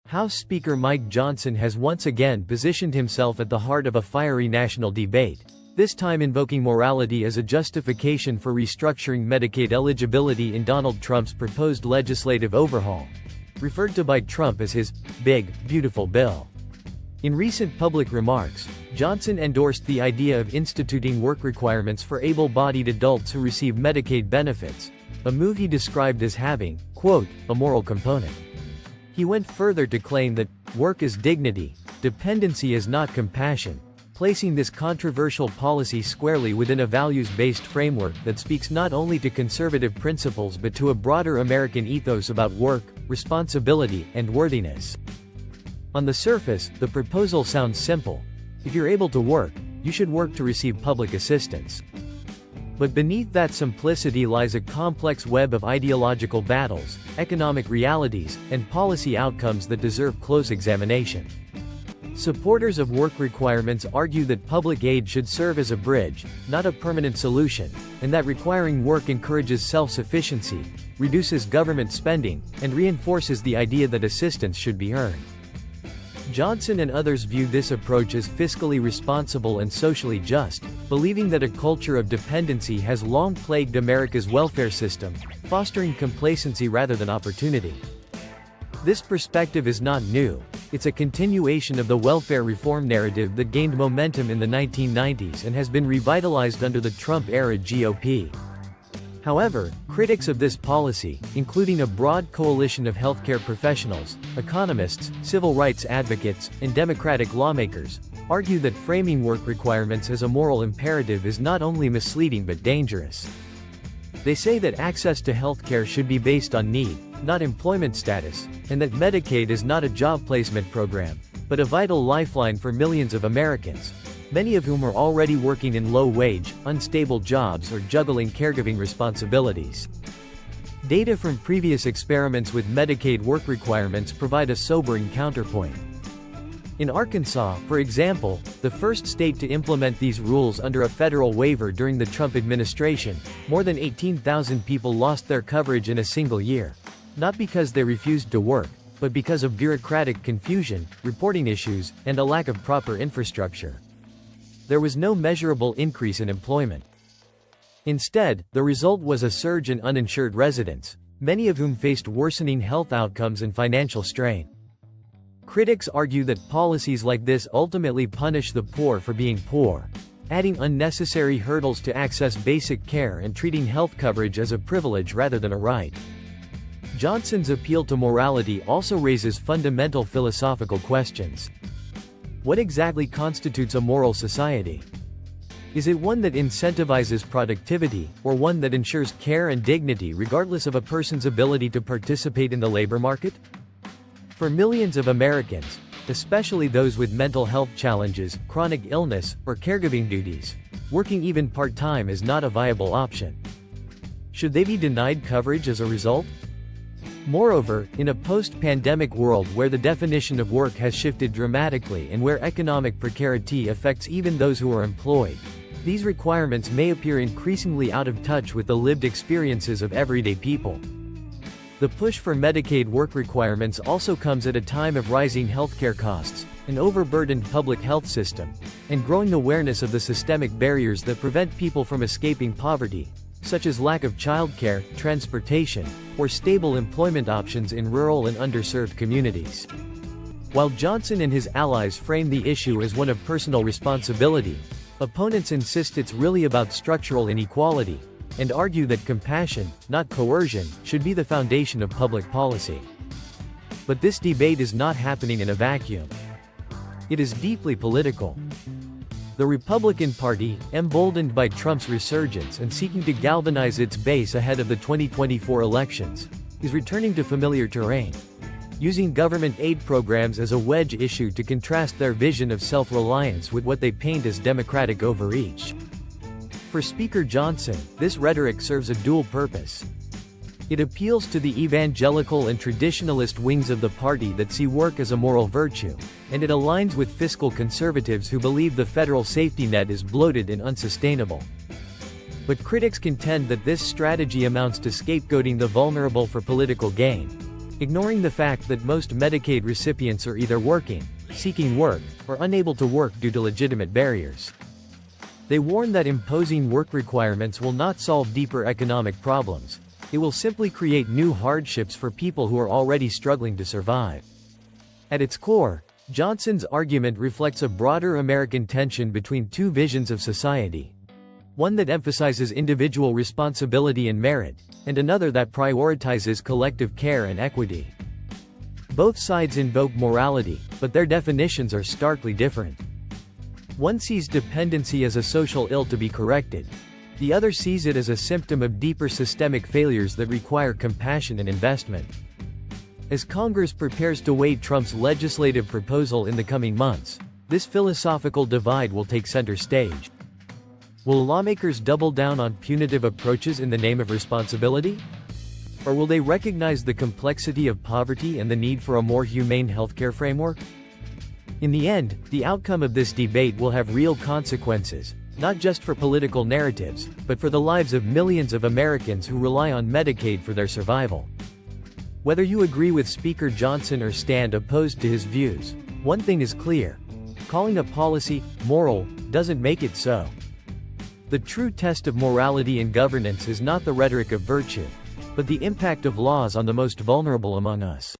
House Speaker Mike Johnson has once again positioned himself at the heart of a fiery national debate, this time invoking morality as a justification for restructuring Medicaid eligibility in Donald Trump's proposed legislative overhaul, referred to by Trump as his big, beautiful bill. In recent public remarks, Johnson endorsed the idea of instituting work requirements for able-bodied adults who receive Medicaid benefits, a move he described as having, quote, a moral component. He went further to claim that work is dignity, dependency is not compassion, placing this controversial policy squarely within a values-based framework that speaks not only to conservative principles but to a broader American ethos about work, responsibility, and worthiness. On the surface, the proposal sounds simple. If you're able to work, you should work to receive public assistance. But beneath that simplicity lies a complex web of ideological battles, economic realities, and policy outcomes that deserve close examination. Supporters of work requirements argue that public aid should serve as a bridge, not a permanent solution, and that requiring work encourages self-sufficiency, reduces government spending, and reinforces the idea that assistance should be earned. Johnson and others view this approach as fiscally responsible and socially just, believing that a culture of dependency has long plagued America's welfare system, fostering complacency rather than opportunity. This perspective is not new, it's a continuation of the welfare reform narrative that gained momentum in the 1990s and has been revitalized under the Trump-era GOP. However, critics of this policy, including a broad coalition of healthcare professionals, economists, civil rights advocates, and Democratic lawmakers, argue that framing work requirements as a moral imperative is not only misleading but dangerous. They say that access to healthcare should be based on need, not employment status, and that Medicaid is not a job placement program, but a vital lifeline for millions of Americans, many of whom are already working in low-wage, unstable jobs or juggling caregiving responsibilities. Data from previous experiments with Medicaid work requirements provide a sobering counterpoint. In Arkansas, for example, the first state to implement these rules under a federal waiver during the Trump administration, more than 18,000 people lost their coverage in a single year, not because they refused to work, but because of bureaucratic confusion, reporting issues, and a lack of proper infrastructure. There was no measurable increase in employment. Instead, the result was a surge in uninsured residents, many of whom faced worsening health outcomes and financial strain. Critics argue that policies like this ultimately punish the poor for being poor, adding unnecessary hurdles to access basic care and treating health coverage as a privilege rather than a right. Johnson's appeal to morality also raises fundamental philosophical questions. What exactly constitutes a moral society? Is it one that incentivizes productivity, or one that ensures care and dignity regardless of a person's ability to participate in the labor market? For millions of Americans, especially those with mental health challenges, chronic illness, or caregiving duties, working even part-time is not a viable option. Should they be denied coverage as a result? Moreover, in a post-pandemic world where the definition of work has shifted dramatically and where economic precarity affects even those who are employed, these requirements may appear increasingly out of touch with the lived experiences of everyday people. The push for Medicaid work requirements also comes at a time of rising healthcare costs, an overburdened public health system, and growing awareness of the systemic barriers that prevent people from escaping poverty, such as lack of childcare, transportation, or stable employment options in rural and underserved communities. While Johnson and his allies frame the issue as one of personal responsibility, opponents insist it's really about structural inequality, and argue that compassion, not coercion, should be the foundation of public policy. But this debate is not happening in a vacuum. It is deeply political. The Republican Party, emboldened by Trump's resurgence and seeking to galvanize its base ahead of the 2024 elections, is returning to familiar terrain, using government aid programs as a wedge issue to contrast their vision of self-reliance with what they paint as democratic overreach. For Speaker Johnson, this rhetoric serves a dual purpose. It appeals to the evangelical and traditionalist wings of the party that see work as a moral virtue, and it aligns with fiscal conservatives who believe the federal safety net is bloated and unsustainable. But critics contend that this strategy amounts to scapegoating the vulnerable for political gain, ignoring the fact that most Medicaid recipients are either working, seeking work, or unable to work due to legitimate barriers. They warn that imposing work requirements will not solve deeper economic problems. It will simply create new hardships for people who are already struggling to survive. At its core, Johnson's argument reflects a broader American tension between two visions of society. One that emphasizes individual responsibility and merit, and another that prioritizes collective care and equity. Both sides invoke morality, but their definitions are starkly different. One sees dependency as a social ill to be corrected. The other sees it as a symptom of deeper systemic failures that require compassion and investment. As Congress prepares to weight Trump's legislative proposal in the coming months, this philosophical divide will take center stage. Will lawmakers double down on punitive approaches in the name of responsibility? Or will they recognize the complexity of poverty and the need for a more humane healthcare framework? In the end, the outcome of this debate will have real consequences, not just for political narratives, but for the lives of millions of Americans who rely on Medicaid for their survival. Whether you agree with Speaker Johnson or stand opposed to his views, one thing is clear: calling a policy moral doesn't make it so. The true test of morality in governance is not the rhetoric of virtue, but the impact of laws on the most vulnerable among us.